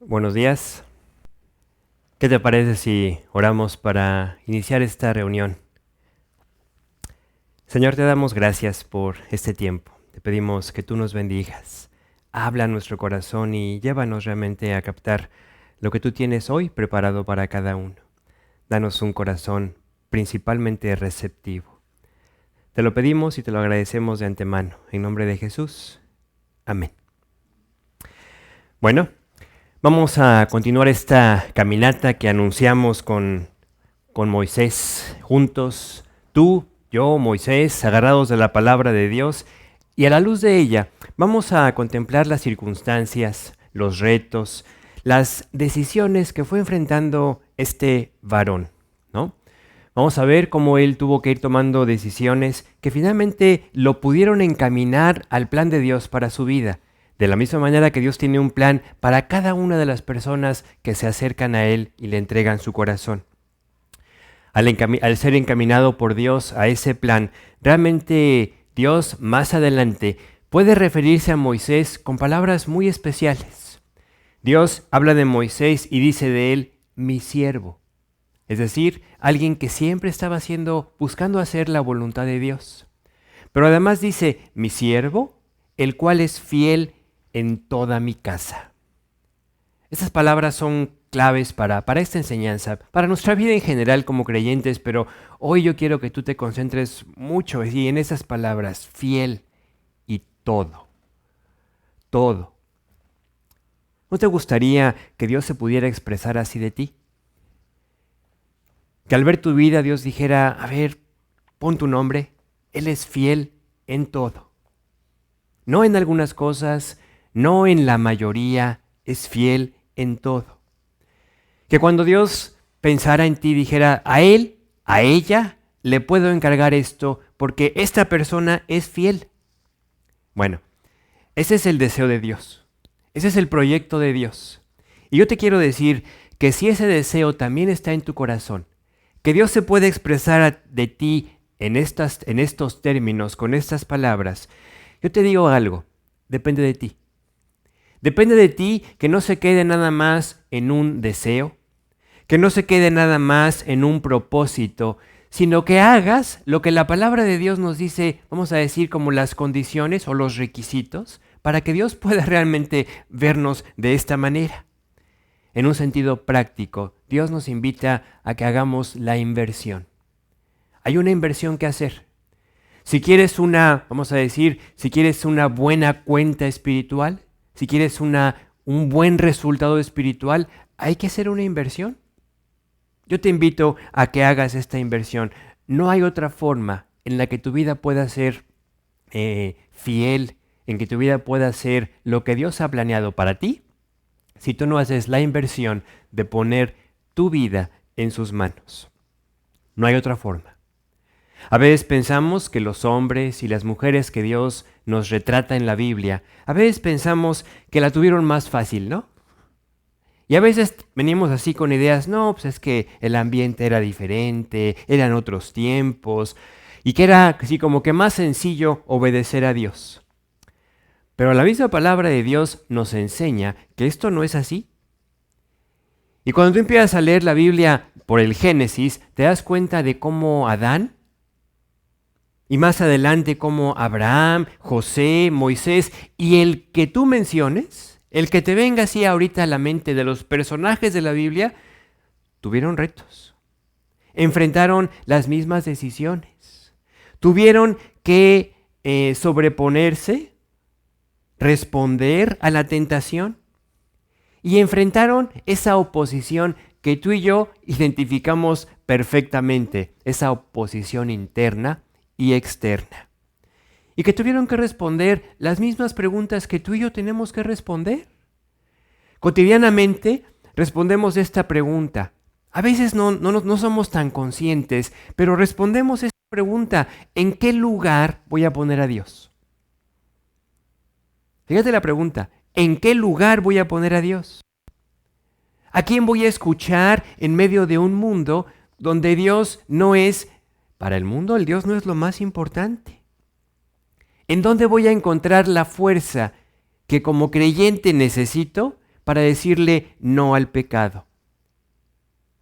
Buenos días. ¿Qué te parece si oramos para iniciar esta reunión? Señor, te damos gracias por este tiempo. Te pedimos que tú nos bendigas. Habla a nuestro corazón y llévanos realmente a captar lo que tú tienes hoy preparado para cada uno. Danos un corazón principalmente receptivo. Te lo pedimos y te lo agradecemos de antemano. En nombre de Jesús. Amén. Bueno, vamos a continuar esta caminata que anunciamos con Moisés juntos, tú, yo, Moisés, agarrados de la palabra de Dios, y a la luz de ella vamos a contemplar las circunstancias, los retos, las decisiones que fue enfrentando este varón, ¿no? Vamos a ver cómo él tuvo que ir tomando decisiones que finalmente lo pudieron encaminar al plan de Dios para su vida. De la misma manera que Dios tiene un plan para cada una de las personas que se acercan a Él y le entregan su corazón. Al ser encaminado por Dios a ese plan, realmente Dios más adelante puede referirse a Moisés con palabras muy especiales. Dios habla de Moisés y dice de él, mi siervo. Es decir, alguien que siempre estaba buscando hacer la voluntad de Dios. Pero además dice, mi siervo, el cual es fiel en toda mi casa. Estas palabras son claves para esta enseñanza, para nuestra vida en general como creyentes, pero hoy yo quiero que tú te concentres mucho en esas palabras, fiel y todo, todo. ¿No te gustaría que Dios se pudiera expresar así de ti? Que al ver tu vida Dios dijera, a ver, pon tu nombre, Él es fiel en todo. No en algunas cosas, no en la mayoría, es fiel en todo. Que cuando Dios pensara en ti dijera, a él, a ella, le puedo encargar esto porque esta persona es fiel. Bueno, ese es el deseo de Dios. Ese es el proyecto de Dios. Y yo te quiero decir que si ese deseo también está en tu corazón, que Dios se puede expresar de ti en estos términos, con estas palabras, yo te digo algo, depende de ti. Depende de ti que no se quede nada más en un deseo, que no se quede nada más en un propósito, sino que hagas lo que la palabra de Dios nos dice, vamos a decir como las condiciones o los requisitos, para que Dios pueda realmente vernos de esta manera. En un sentido práctico, Dios nos invita a que hagamos la inversión. Hay una inversión que hacer. Si quieres si quieres una buena cuenta espiritual, si quieres un buen resultado espiritual, hay que hacer una inversión. Yo te invito a que hagas esta inversión. No hay otra forma en la que tu vida pueda ser fiel, en que tu vida pueda ser lo que Dios ha planeado para ti, si tú no haces la inversión de poner tu vida en sus manos. No hay otra forma. A veces pensamos que los hombres y las mujeres que Dios nos retrata en la Biblia, a veces pensamos que la tuvieron más fácil, ¿no? Y a veces venimos así con ideas, no, pues es que el ambiente era diferente, eran otros tiempos, y que era así como que más sencillo obedecer a Dios. Pero la misma palabra de Dios nos enseña que esto no es así. Y cuando tú empiezas a leer la Biblia por el Génesis, te das cuenta de cómo Adán, y más adelante como Abraham, José, Moisés y el que tú menciones, el que te venga así ahorita a la mente de los personajes de la Biblia, tuvieron retos. Enfrentaron las mismas decisiones. Tuvieron que sobreponerse, responder a la tentación y enfrentaron esa oposición que tú y yo identificamos perfectamente, esa oposición interna y externa. Y que tuvieron que responder las mismas preguntas que tú y yo tenemos que responder. Cotidianamente respondemos esta pregunta. A veces no somos tan conscientes, pero respondemos esta pregunta: ¿en qué lugar voy a poner a Dios? Fíjate la pregunta: ¿en qué lugar voy a poner a Dios? ¿A quién voy a escuchar en medio de un mundo donde Dios no es... Para el mundo el Dios no es lo más importante. ¿En dónde voy a encontrar la fuerza que como creyente necesito para decirle no al pecado.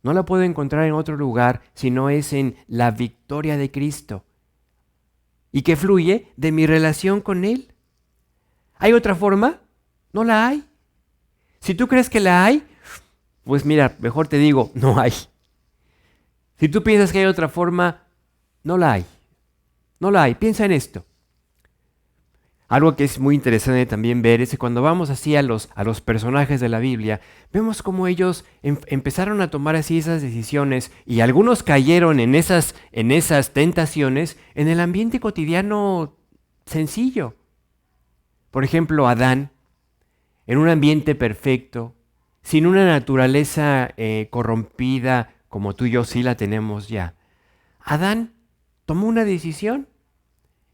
No la puedo encontrar en otro lugar si no es en la victoria de Cristo y que fluye de mi relación con Él. ¿Hay otra forma? No la hay. Si tú crees que la hay, pues mira, mejor te digo, no hay. Si tú piensas que hay otra forma, no la hay. No la hay. Piensa en esto. Algo que es muy interesante también ver es que cuando vamos así a los personajes de la Biblia, vemos cómo ellos empezaron a tomar así esas decisiones y algunos cayeron en esas tentaciones en el ambiente cotidiano sencillo. Por ejemplo, Adán, en un ambiente perfecto, sin una naturaleza corrompida como tú y yo sí la tenemos ya. Adán tomó una decisión.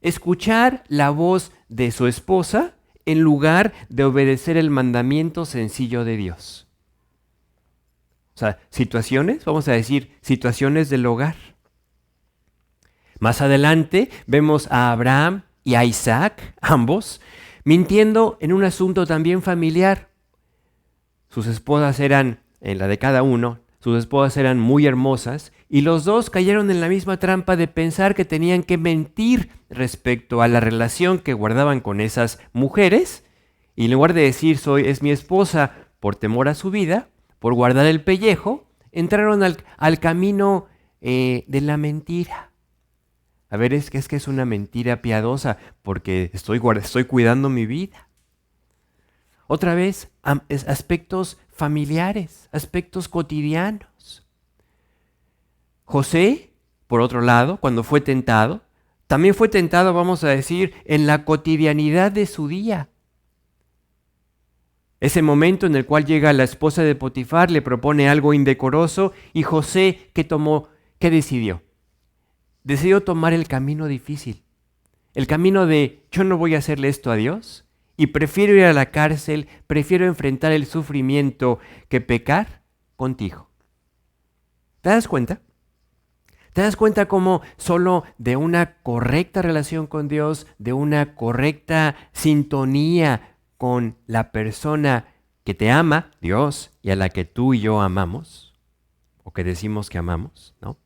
Escuchar la voz de su esposa en lugar de obedecer el mandamiento sencillo de Dios. O sea, situaciones, vamos a decir, situaciones del hogar. Más adelante vemos a Abraham y a Isaac, ambos, mintiendo en un asunto también familiar. Sus esposas eran, en la de cada uno, sus esposas eran muy hermosas y los dos cayeron en la misma trampa de pensar que tenían que mentir respecto a la relación que guardaban con esas mujeres y en lugar de decir es mi esposa por temor a su vida, por guardar el pellejo, entraron al camino de la mentira. A ver, es que es una mentira piadosa porque estoy cuidando mi vida. Otra vez, aspectos familiares, aspectos cotidianos. José, por otro lado, cuando fue tentado, también fue tentado, vamos a decir, en la cotidianidad de su día. Ese momento en el cual llega la esposa de Potifar, le propone algo indecoroso y José, ¿qué decidió? Decidió tomar el camino difícil, el camino de yo no voy a hacerle esto a Dios. Y prefiero ir a la cárcel, prefiero enfrentar el sufrimiento que pecar contigo. ¿Te das cuenta? ¿Te das cuenta cómo solo de una correcta relación con Dios, de una correcta sintonía con la persona que te ama, Dios, y a la que tú y yo amamos, o que decimos que amamos, ¿no?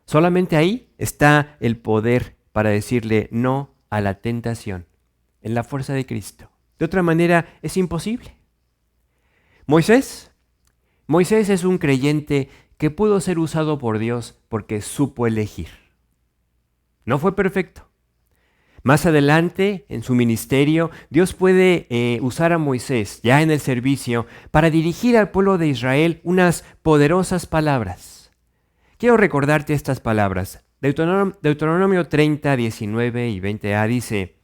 Solamente ahí está el poder para decirle no a la tentación. En la fuerza de Cristo. De otra manera es imposible. Moisés es un creyente que pudo ser usado por Dios porque supo elegir. No fue perfecto. Más adelante, en su ministerio, Dios puede usar a Moisés, ya en el servicio, para dirigir al pueblo de Israel unas poderosas palabras. Quiero recordarte estas palabras. Deuteronomio 30, 19 y 20a dice: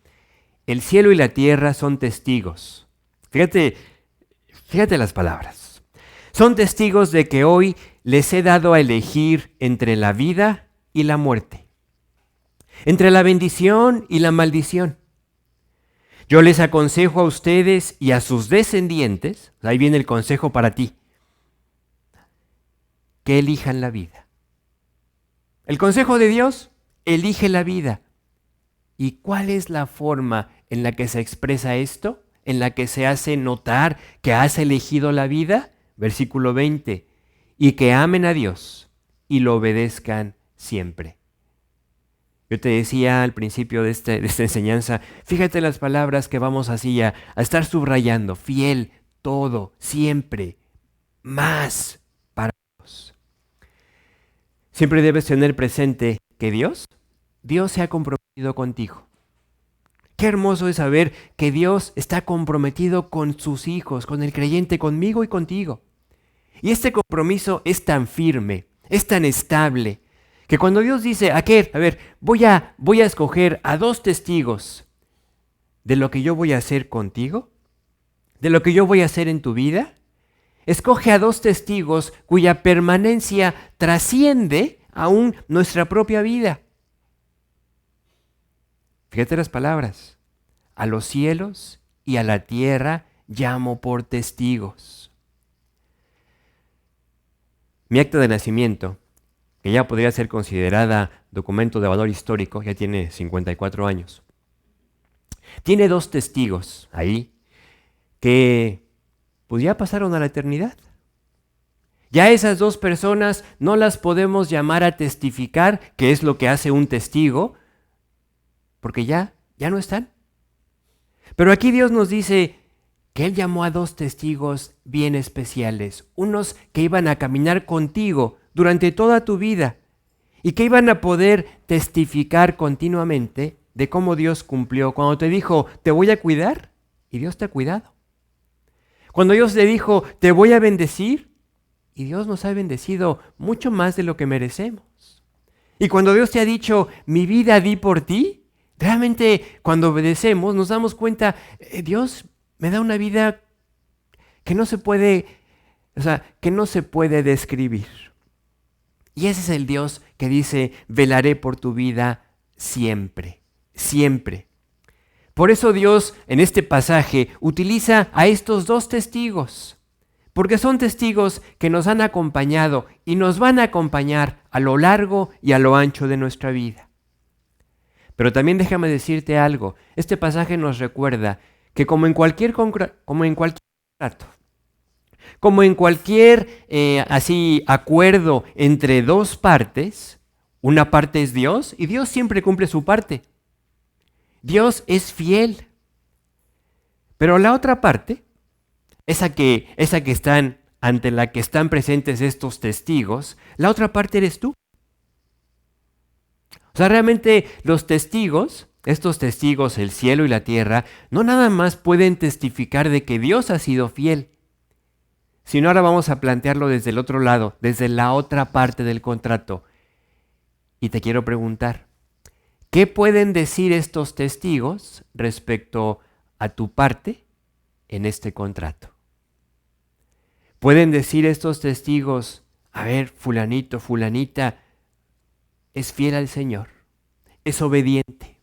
el cielo y la tierra son testigos. Fíjate las palabras. Son testigos de que hoy les he dado a elegir entre la vida y la muerte, entre la bendición y la maldición. Yo les aconsejo a ustedes y a sus descendientes, ahí viene el consejo para ti, que elijan la vida. El consejo de Dios, elige la vida. ¿Y cuál es la forma en la que se expresa esto? ¿En la que se hace notar que has elegido la vida? Versículo 20. Y que amen a Dios y lo obedezcan siempre. Yo te decía al principio de esta enseñanza, fíjate las palabras que vamos así a estar subrayando. Fiel, todo, siempre, más para Dios. Siempre debes tener presente que Dios se ha comprometido contigo. Qué hermoso es saber que Dios está comprometido con sus hijos, con el creyente, conmigo y contigo. Y este compromiso es tan firme, es tan estable, que cuando Dios dice, voy a escoger a 2 testigos de lo que yo voy a hacer contigo, de lo que yo voy a hacer en tu vida, escoge a 2 testigos cuya permanencia trasciende aún nuestra propia vida. Fíjate las palabras. A los cielos y a la tierra llamo por testigos. Mi acta de nacimiento, que ya podría ser considerada documento de valor histórico, ya tiene 54 años. Tiene 2 testigos ahí que pues ya pasaron a la eternidad. Ya esas dos personas no las podemos llamar a testificar, que es lo que hace un testigo, porque ya no están. Pero aquí Dios nos dice que Él llamó a dos testigos bien especiales, unos que iban a caminar contigo durante toda tu vida y que iban a poder testificar continuamente de cómo Dios cumplió. Cuando te dijo, te voy a cuidar, y Dios te ha cuidado. Cuando Dios te dijo, te voy a bendecir, y Dios nos ha bendecido mucho más de lo que merecemos. Y cuando Dios te ha dicho, mi vida di por ti, realmente cuando obedecemos nos damos cuenta, Dios me da una vida que no se puede, que no se puede describir. Y ese es el Dios que dice, velaré por tu vida siempre, siempre. Por eso Dios en este pasaje utiliza a estos dos testigos, porque son testigos que nos han acompañado y nos van a acompañar a lo largo y a lo ancho de nuestra vida. Pero también déjame decirte algo, este pasaje nos recuerda que como en cualquier contrato, como en cualquier acuerdo entre dos partes, una parte es Dios y Dios siempre cumple su parte. Dios es fiel. Pero la otra parte, esa que están, ante la que están presentes estos testigos, la otra parte eres tú. O sea, realmente los testigos, estos testigos, el cielo y la tierra, no nada más pueden testificar de que Dios ha sido fiel, sino ahora vamos a plantearlo desde el otro lado, desde la otra parte del contrato. Y te quiero preguntar, ¿qué pueden decir estos testigos respecto a tu parte en este contrato? ¿Pueden decir estos testigos, a ver, fulanito, fulanita, es fiel al Señor, es obediente?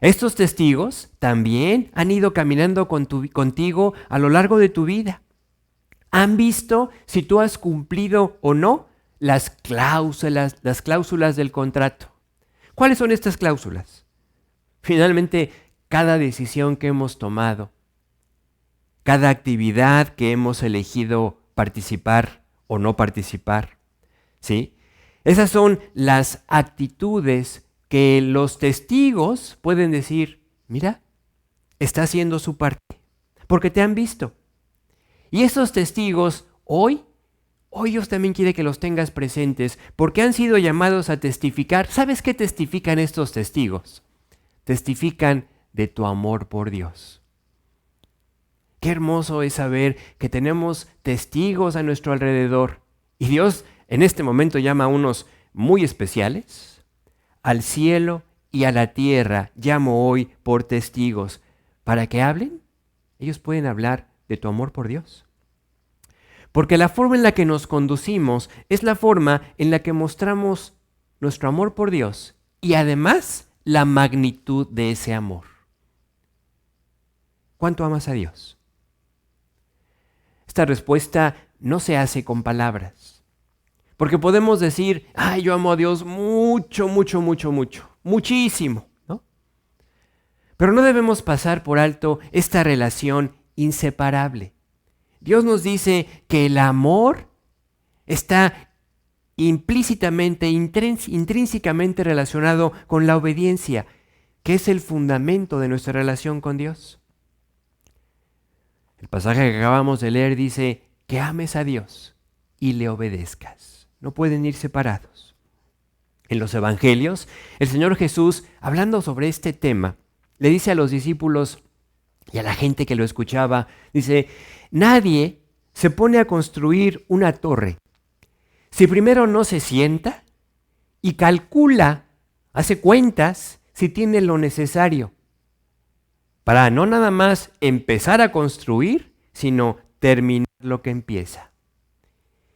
Estos testigos también han ido caminando contigo a lo largo de tu vida. Han visto si tú has cumplido o no las cláusulas del contrato. ¿Cuáles son estas cláusulas? Finalmente, cada decisión que hemos tomado, cada actividad que hemos elegido participar o no participar, ¿sí? Esas son las actitudes que los testigos pueden decir, mira, está haciendo su parte, porque te han visto. Y esos testigos hoy Dios también quiere que los tengas presentes, porque han sido llamados a testificar. ¿Sabes qué testifican estos testigos? Testifican de tu amor por Dios. Qué hermoso es saber que tenemos testigos a nuestro alrededor. Y Dios en este momento llama a unos muy especiales. Al cielo y a la tierra llamo hoy por testigos. ¿Para que hablen? Ellos pueden hablar de tu amor por Dios. Porque la forma en la que nos conducimos es la forma en la que mostramos nuestro amor por Dios y además la magnitud de ese amor. ¿Cuánto amas a Dios? Esta respuesta no se hace con palabras. Porque podemos decir, ay, yo amo a Dios mucho, mucho, mucho, mucho, muchísimo, ¿no? Pero no debemos pasar por alto esta relación inseparable. Dios nos dice que el amor está implícitamente, intrínsecamente relacionado con la obediencia, que es el fundamento de nuestra relación con Dios. El pasaje que acabamos de leer dice que ames a Dios y le obedezcas. No pueden ir separados. En los evangelios, el Señor Jesús, hablando sobre este tema, le dice a los discípulos y a la gente que lo escuchaba, dice, nadie se pone a construir una torre si primero no se sienta y calcula, hace cuentas si tiene lo necesario para no nada más empezar a construir, sino terminar lo que empieza.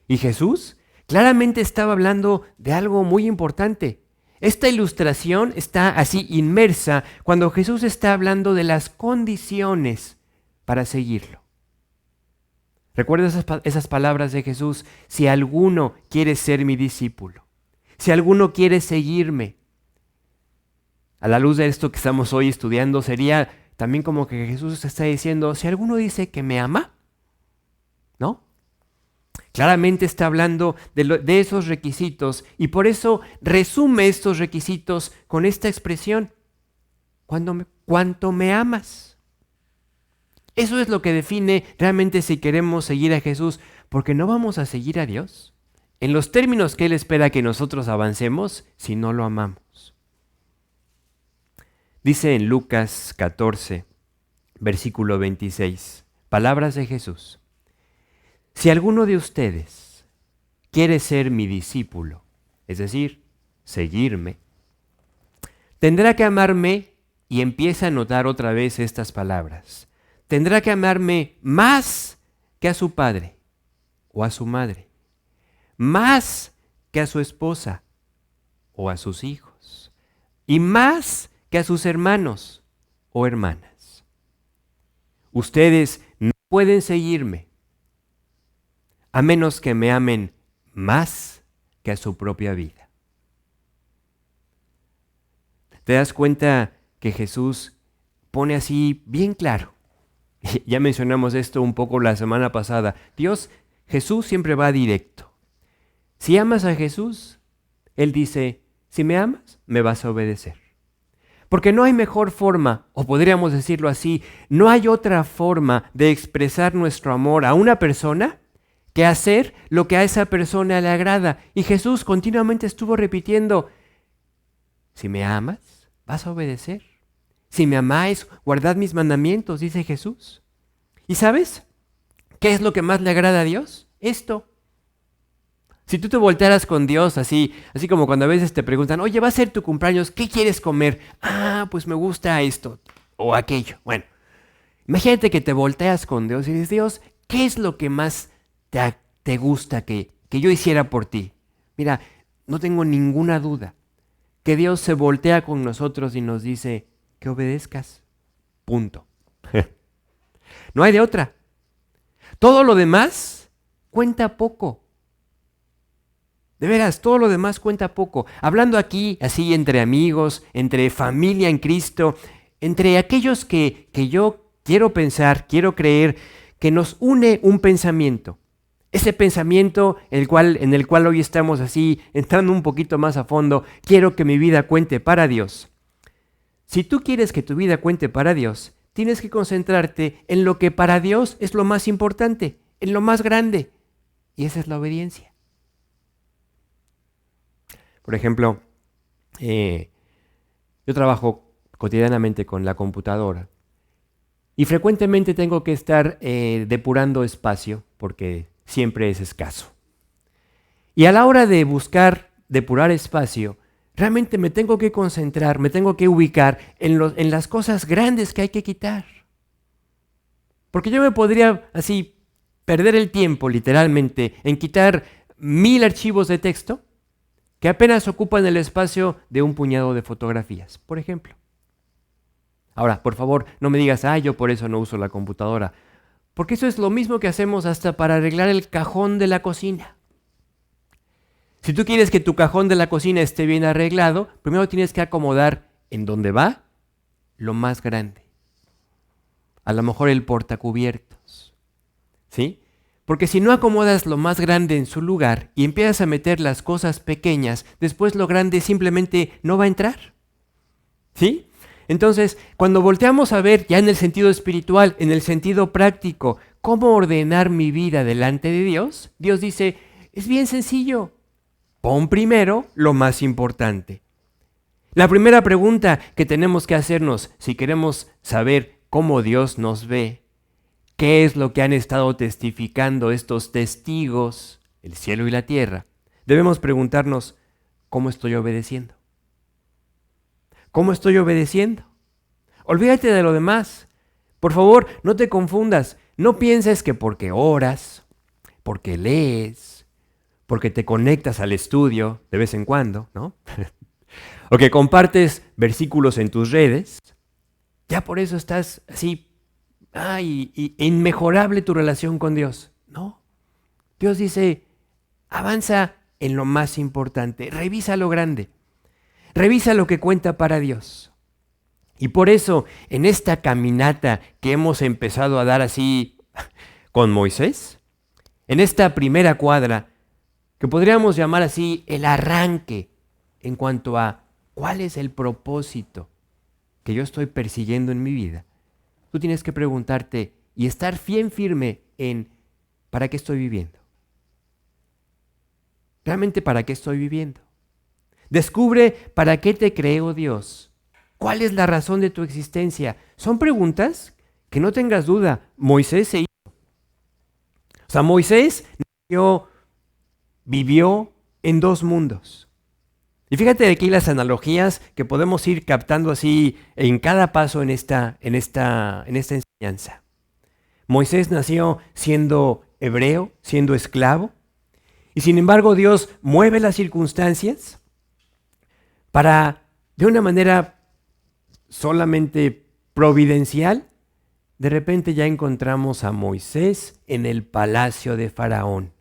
Y Jesús claramente estaba hablando de algo muy importante. Esta ilustración está así inmersa cuando Jesús está hablando de las condiciones para seguirlo. ¿Recuerdas esas palabras de Jesús? Si alguno quiere ser mi discípulo, si alguno quiere seguirme. A la luz de esto que estamos hoy estudiando, sería también como que Jesús está diciendo, si alguno dice que me ama, ¿no? Claramente está hablando de esos requisitos y por eso resume estos requisitos con esta expresión, cuánto me amas. Eso es lo que define realmente si queremos seguir a Jesús, porque no vamos a seguir a Dios en los términos que Él espera que nosotros avancemos si no lo amamos. Dice en Lucas 14, versículo 26, palabras de Jesús. Si alguno de ustedes quiere ser mi discípulo, es decir, seguirme, tendrá que amarme, y empieza a notar otra vez estas palabras. Tendrá que amarme más que a su padre o a su madre, más que a su esposa o a sus hijos, y más que a sus hermanos o hermanas. Ustedes no pueden seguirme a menos que me amen más que a su propia vida. ¿Te das cuenta que Jesús pone así bien claro? Ya mencionamos esto un poco la semana pasada. Jesús siempre va directo. Si amas a Jesús, Él dice, si me amas, me vas a obedecer. Porque no hay mejor forma, o podríamos decirlo así, no hay otra forma de expresar nuestro amor a una persona que hacer lo que a esa persona le agrada. Y Jesús continuamente estuvo repitiendo, si me amas, vas a obedecer. Si me amáis, guardad mis mandamientos, dice Jesús. ¿Y sabes qué es lo que más le agrada a Dios? Esto. Si tú te voltearas con Dios así como cuando a veces te preguntan, oye, va a ser tu cumpleaños, ¿qué quieres comer? Ah, pues me gusta esto o aquello. Bueno, imagínate que te volteas con Dios y dices, Dios, ¿qué es lo que más te gusta que yo hiciera por ti? Mira, no tengo ninguna duda que Dios se voltea con nosotros y nos dice que obedezcas. Punto. No hay de otra. Todo lo demás cuenta poco. De veras, todo lo demás cuenta poco. Hablando aquí, así entre amigos, entre familia en Cristo, entre aquellos que yo quiero pensar, quiero creer, que nos une un pensamiento. Ese pensamiento en el cual hoy estamos así, entrando un poquito más a fondo, quiero que mi vida cuente para Dios. Si tú quieres que tu vida cuente para Dios, tienes que concentrarte en lo que para Dios es lo más importante, en lo más grande, y esa es la obediencia. Por ejemplo, yo trabajo cotidianamente con la computadora y frecuentemente tengo que estar depurando espacio porque siempre es escaso. Y a la hora de buscar depurar espacio, realmente me tengo que concentrar, me tengo que ubicar en las cosas grandes que hay que quitar. Porque yo me podría así perder el tiempo literalmente en quitar 1000 archivos de texto que apenas ocupan el espacio de un puñado de fotografías, por ejemplo. Ahora, por favor, no me digas, yo por eso no uso la computadora, porque eso es lo mismo que hacemos hasta para arreglar el cajón de la cocina. Si tú quieres que tu cajón de la cocina esté bien arreglado, primero tienes que acomodar en donde va lo más grande. A lo mejor el portacubiertos, ¿sí? Porque si no acomodas lo más grande en su lugar y empiezas a meter las cosas pequeñas, después lo grande simplemente no va a entrar. ¿Sí? Entonces, cuando volteamos a ver ya en el sentido espiritual, en el sentido práctico, cómo ordenar mi vida delante de Dios, Dios dice, es bien sencillo. Pon primero lo más importante. La primera pregunta que tenemos que hacernos si queremos saber cómo Dios nos ve, ¿qué es lo que han estado testificando estos testigos, el cielo y la tierra? Debemos preguntarnos, ¿cómo estoy obedeciendo? ¿Cómo estoy obedeciendo? Olvídate de lo demás. Por favor, no te confundas. No pienses que porque oras, porque lees, porque te conectas al estudio de vez en cuando, ¿no? O que compartes versículos en tus redes, ya por eso estás así, y inmejorable tu relación con Dios. No. Dios dice, avanza en lo más importante, revisa lo grande, revisa lo que cuenta para Dios. Y por eso, en esta caminata que hemos empezado a dar así con Moisés, En esta primera cuadra, que podríamos llamar así el arranque en cuanto a cuál es el propósito que yo estoy persiguiendo en mi vida, tú tienes que preguntarte y estar bien firme en ¿para qué estoy viviendo? ¿Realmente para qué estoy viviendo? Descubre para qué te creó Dios. ¿Cuál es la razón de tu existencia? Son preguntas que no tengas duda. Moisés se hizo. O sea, Moisés vivió en dos mundos. Y fíjate aquí las analogías que podemos ir captando así en cada paso en esta enseñanza. Moisés nació siendo hebreo, siendo esclavo, y sin embargo Dios mueve las circunstancias para, de una manera solamente providencial, de repente ya encontramos a Moisés en el palacio de Faraón.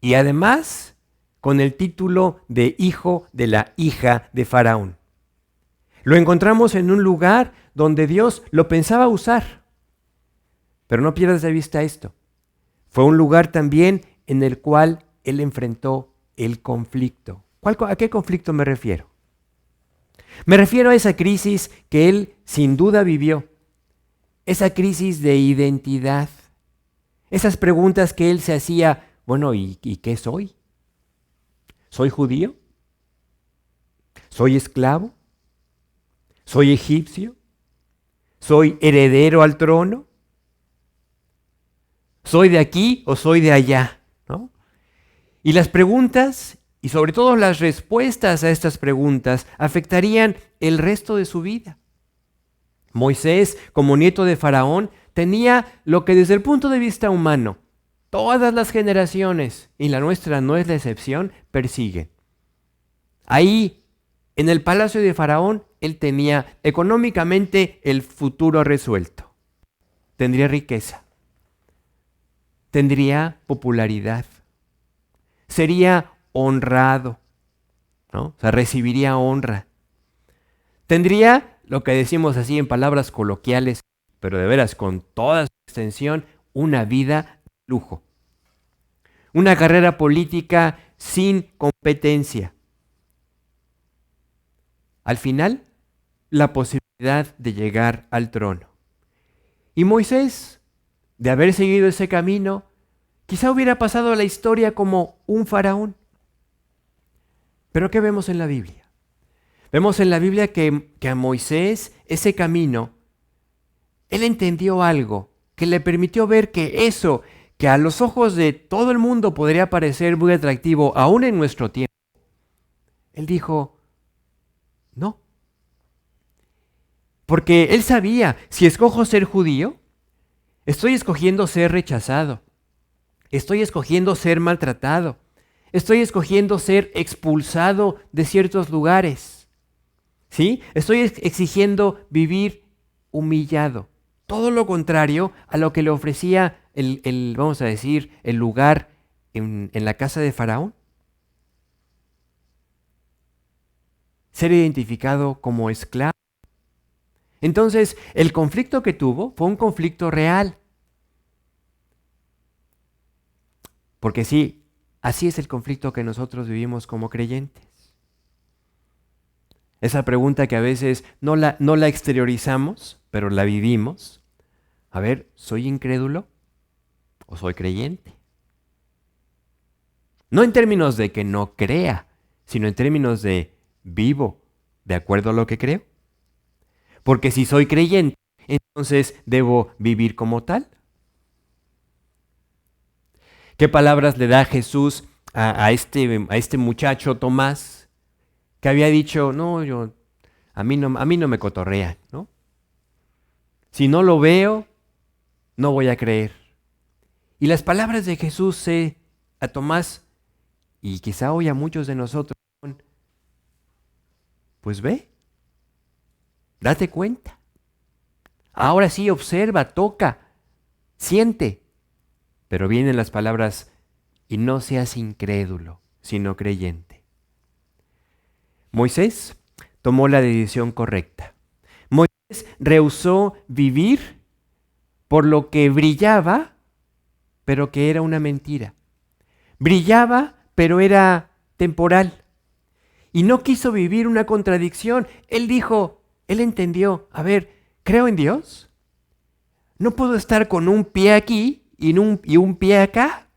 Y además, con el título de hijo de la hija de Faraón. Lo encontramos en un lugar donde Dios lo pensaba usar. Pero no pierdas de vista esto. Fue un lugar también en el cual él enfrentó el conflicto. ¿A qué conflicto me refiero? Me refiero a esa crisis que él sin duda vivió. Esa crisis de identidad. Esas preguntas que él se hacía, bueno, ¿y qué soy? ¿Soy judío? ¿Soy esclavo? ¿Soy egipcio? ¿Soy heredero al trono? ¿Soy de aquí o soy de allá? ¿No? Y las preguntas, y sobre todo las respuestas a estas preguntas, afectarían el resto de su vida. Moisés, como nieto de Faraón, tenía lo que desde el punto de vista humano, todas las generaciones, y la nuestra no es la excepción, persiguen. Ahí, en el palacio de Faraón, él tenía económicamente el futuro resuelto. Tendría riqueza. Tendría popularidad. Sería honrado, ¿no? O sea, recibiría honra. Tendría, lo que decimos así en palabras coloquiales, pero de veras con toda su extensión, una vida de lujo. Una carrera política sin competencia. Al final, la posibilidad de llegar al trono. Y Moisés, de haber seguido ese camino, quizá hubiera pasado a la historia como un faraón. Pero ¿qué vemos en la Biblia? Vemos en la Biblia que a Moisés ese camino, él entendió algo que le permitió ver que eso que a los ojos de todo el mundo podría parecer muy atractivo, aún en nuestro tiempo, él dijo, no. Porque él sabía, si escojo ser judío, estoy escogiendo ser rechazado. Estoy escogiendo ser maltratado. Estoy escogiendo ser expulsado de ciertos lugares. ¿Sí? Estoy exigiendo vivir humillado. Todo lo contrario a lo que le ofrecía vamos a decir, el lugar en la casa de Faraón. Ser identificado como esclavo. Entonces, el conflicto que tuvo fue un conflicto real. Porque sí, así es el conflicto que nosotros vivimos como creyentes. Esa pregunta que a veces no la exteriorizamos, pero la vivimos. A ver, ¿soy incrédulo o soy creyente? No en términos de que no crea, sino en términos de vivo de acuerdo a lo que creo. Porque si soy creyente, entonces debo vivir como tal. ¿Qué palabras le da Jesús a este muchacho Tomás que había dicho, no, a mí no me cotorrean, ¿no? Si no lo veo, no voy a creer. Y las palabras de Jesús a Tomás, y quizá hoy a muchos de nosotros, pues ve, date cuenta. Ahora sí, observa, toca, siente. Pero vienen las palabras, y no seas incrédulo, sino creyente. Moisés tomó la decisión correcta. Moisés rehusó vivir por lo que brillaba pero que era una mentira. Brillaba, pero era temporal. Y no quiso vivir una contradicción. Él dijo, él entendió, a ver, creo en Dios. No puedo estar con un pie aquí y un pie acá.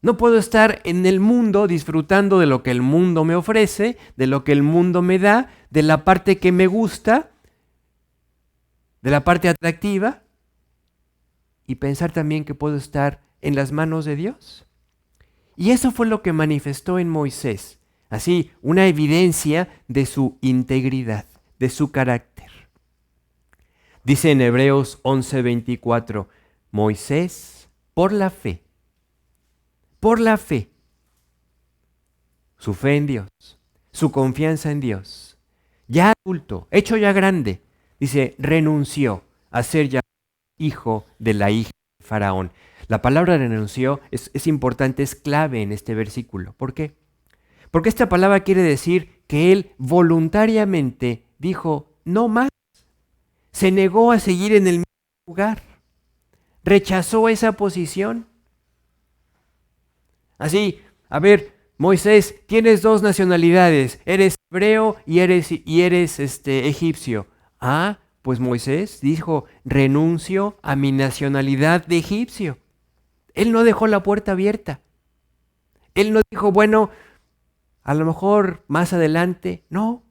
No puedo estar en el mundo disfrutando de lo que el mundo me ofrece, de lo que el mundo me da, de la parte que me gusta, de la parte atractiva, y pensar también que puedo estar en las manos de Dios. Y eso fue lo que manifestó en Moisés. Así, una evidencia de su integridad, de su carácter. Dice en Hebreos 11:24, Moisés, por la fe, su fe en Dios, su confianza en Dios, ya adulto, hecho ya grande, dice, renunció a ser ya hijo de la hija de Faraón. La palabra renunció es importante, es clave en este versículo. ¿Por qué? Porque esta palabra quiere decir que él voluntariamente dijo, no más. Se negó a seguir en el mismo lugar. Rechazó esa posición. Así, a ver, Moisés, tienes dos nacionalidades, eres hebreo y eres egipcio. Ah, pues Moisés dijo, renuncio a mi nacionalidad de egipcio. Él no dejó la puerta abierta. Él no dijo, bueno, a lo mejor más adelante. No.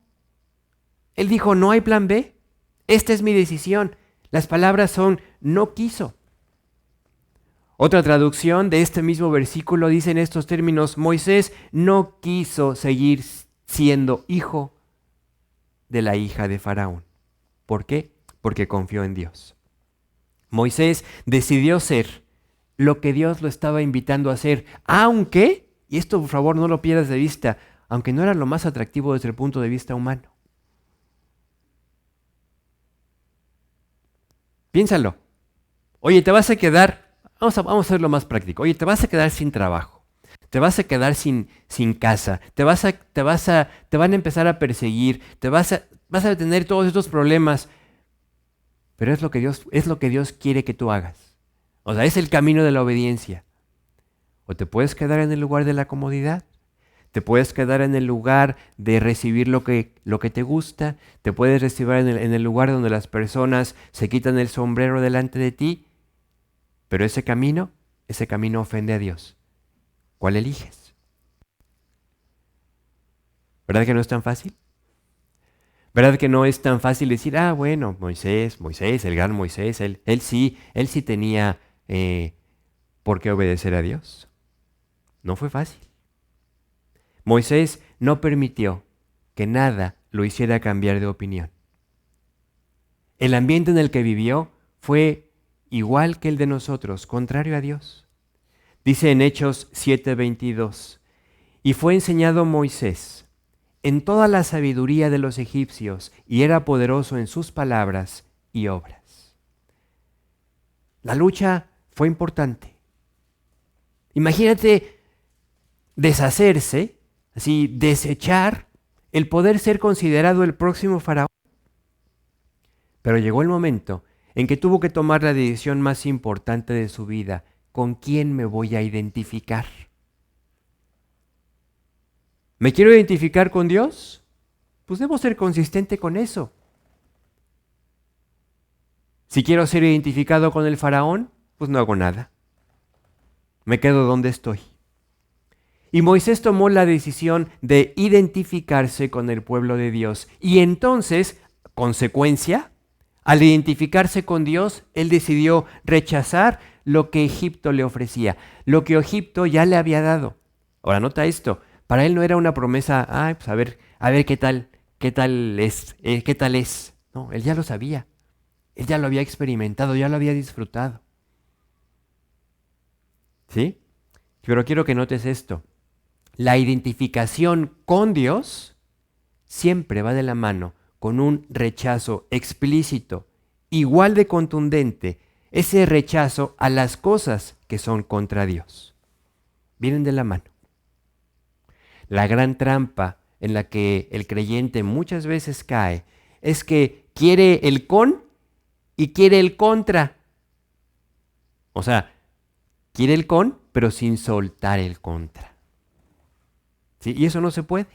Él dijo, no hay plan B. Esta es mi decisión. Las palabras son, no quiso. Otra traducción de este mismo versículo dice en estos términos, Moisés no quiso seguir siendo hijo de la hija de Faraón. ¿Por qué? Porque confió en Dios. Moisés decidió ser lo que Dios lo estaba invitando a hacer, aunque, y esto por favor no lo pierdas de vista, aunque no era lo más atractivo desde el punto de vista humano. Piénsalo. Oye, te vas a quedar, vamos a hacerlo más práctico. Oye, te vas a quedar sin trabajo. Te vas a quedar sin casa. Te van a empezar a perseguir. Vas a tener todos estos problemas. Pero es lo que Dios quiere que tú hagas. O sea, es el camino de la obediencia. O te puedes quedar en el lugar de la comodidad. Te puedes quedar en el lugar de recibir lo que te gusta. Te puedes recibir en el lugar donde las personas se quitan el sombrero delante de ti. Pero ese camino ofende a Dios. ¿Cuál eliges? ¿Verdad que no es tan fácil? ¿Verdad que no es tan fácil decir, bueno, Moisés, el gran Moisés, él sí tenía por qué obedecer a Dios? No fue fácil. Moisés no permitió que nada lo hiciera cambiar de opinión. El ambiente en el que vivió fue igual que el de nosotros, contrario a Dios. Dice en Hechos 7:22, y fue enseñado Moisés en toda la sabiduría de los egipcios, y era poderoso en sus palabras y obras. La lucha fue importante. Imagínate deshacerse, así desechar el poder ser considerado el próximo faraón. Pero llegó el momento en que tuvo que tomar la decisión más importante de su vida. ¿Con quién me voy a identificar? ¿Me quiero identificar con Dios? Pues debo ser consistente con eso. Si quiero ser identificado con el faraón, pues no hago nada. Me quedo donde estoy. Y Moisés tomó la decisión de identificarse con el pueblo de Dios. Y entonces, consecuencia, al identificarse con Dios, él decidió rechazar lo que Egipto le ofrecía, lo que Egipto ya le había dado. Ahora, nota esto. Para él no era una promesa, pues a ver qué tal es. No, él ya lo sabía. Él ya lo había experimentado, ya lo había disfrutado. ¿Sí? Pero quiero que notes esto. La identificación con Dios siempre va de la mano con un rechazo explícito, igual de contundente, ese rechazo a las cosas que son contra Dios. Vienen de la mano. La gran trampa en la que el creyente muchas veces cae es que quiere el con y quiere el contra. O sea, quiere el con, pero sin soltar el contra. ¿Sí? Y eso no se puede.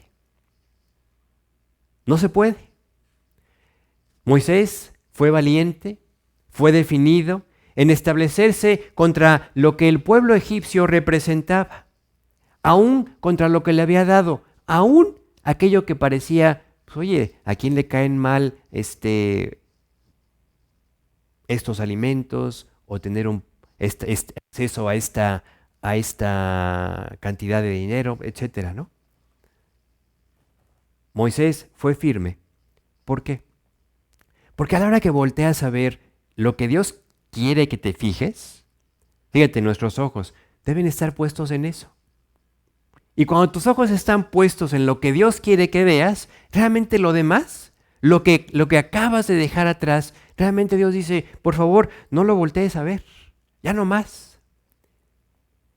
No se puede. Moisés fue valiente, fue definido en establecerse contra lo que el pueblo egipcio representaba, aún contra lo que le había dado, aún aquello que parecía, pues, oye, ¿a quién le caen mal estos alimentos o tener este acceso a esta cantidad de dinero, etcétera, ¿no? Moisés fue firme. ¿Por qué? Porque a la hora que volteas a ver lo que Dios quiere que te fijes, fíjate, nuestros ojos deben estar puestos en eso. Y cuando tus ojos están puestos en lo que Dios quiere que veas, realmente lo demás, lo que acabas de dejar atrás, realmente Dios dice, por favor, no lo voltees a ver, ya no más.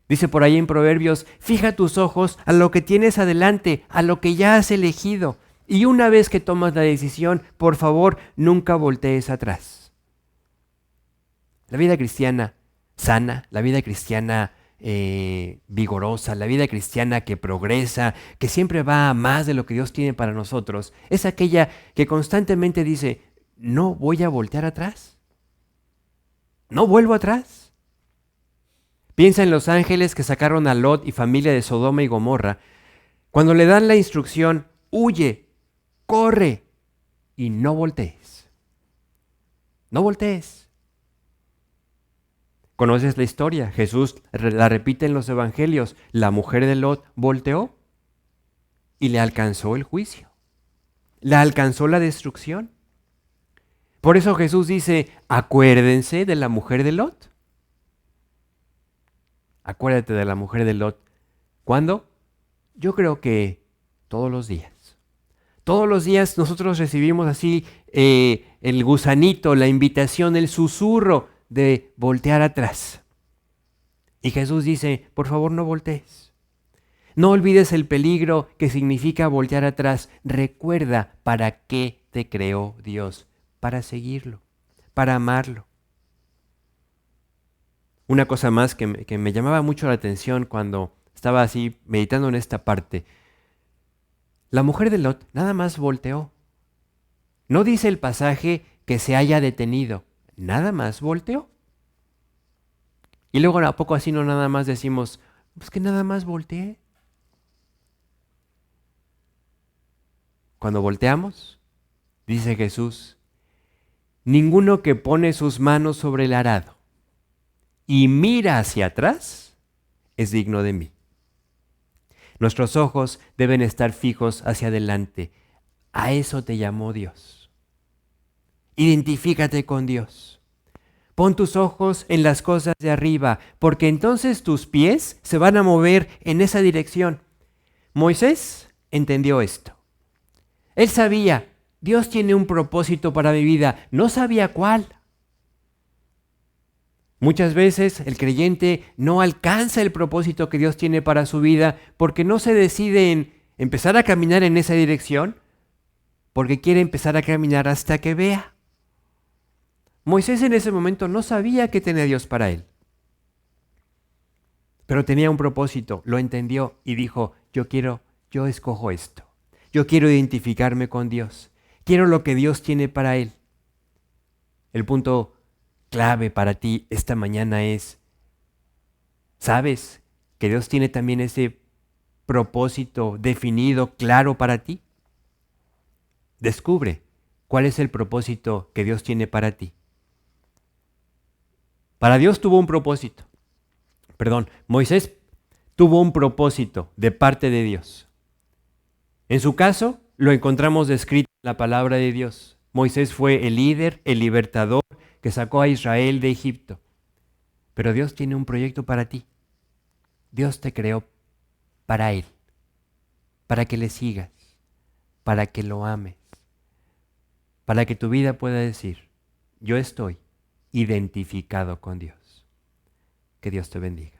Dice por ahí en Proverbios, fija tus ojos a lo que tienes adelante, a lo que ya has elegido. Y una vez que tomas la decisión, por favor, nunca voltees atrás. La vida cristiana sana, la vida cristiana vigorosa, la vida cristiana que progresa, que siempre va a más de lo que Dios tiene para nosotros, es aquella que constantemente dice, no voy a voltear atrás, no vuelvo atrás. Piensa en los ángeles que sacaron a Lot y familia de Sodoma y Gomorra, cuando le dan la instrucción, huye, corre y no voltees. No voltees. ¿Conoces la historia? Jesús la repite en los evangelios. La mujer de Lot volteó y le alcanzó el juicio. Le alcanzó la destrucción. Por eso Jesús dice, acuérdense de la mujer de Lot. Acuérdate de la mujer de Lot. ¿Cuándo? Yo creo que todos los días. Todos los días nosotros recibimos así el gusanito, la invitación, el susurro de voltear atrás. Y Jesús dice, por favor no voltees. No olvides el peligro que significa voltear atrás. Recuerda para qué te creó Dios, para seguirlo, para amarlo. Una cosa más que me llamaba mucho la atención cuando estaba así meditando en esta parte. La mujer de Lot nada más volteó. No dice el pasaje que se haya detenido, nada más volteó. Y luego a poco así no nada más decimos, pues que nada más volteé. Cuando volteamos, dice Jesús, ninguno que pone sus manos sobre el arado y mira hacia atrás es digno de mí. Nuestros ojos deben estar fijos hacia adelante. A eso te llamó Dios. Identifícate con Dios. Pon tus ojos en las cosas de arriba, porque entonces tus pies se van a mover en esa dirección. Moisés entendió esto. Él sabía, Dios tiene un propósito para mi vida, no sabía cuál. Muchas veces el creyente no alcanza el propósito que Dios tiene para su vida porque no se decide en empezar a caminar en esa dirección, porque quiere empezar a caminar hasta que vea. Moisés en ese momento no sabía qué tenía Dios para él, pero tenía un propósito, lo entendió y dijo, yo escojo esto. Yo quiero identificarme con Dios. Quiero lo que Dios tiene para él. El punto clave para ti esta mañana es, ¿sabes que Dios tiene también ese propósito definido, claro para ti? Descubre cuál es el propósito que Dios tiene para ti. Moisés tuvo un propósito de parte de Dios. En su caso, lo encontramos descrito en la palabra de Dios. Moisés fue el líder, el libertador que sacó a Israel de Egipto. Pero Dios tiene un proyecto para ti. Dios te creó para Él, para que le sigas, para que lo ames, para que tu vida pueda decir, yo estoy identificado con Dios. Que Dios te bendiga.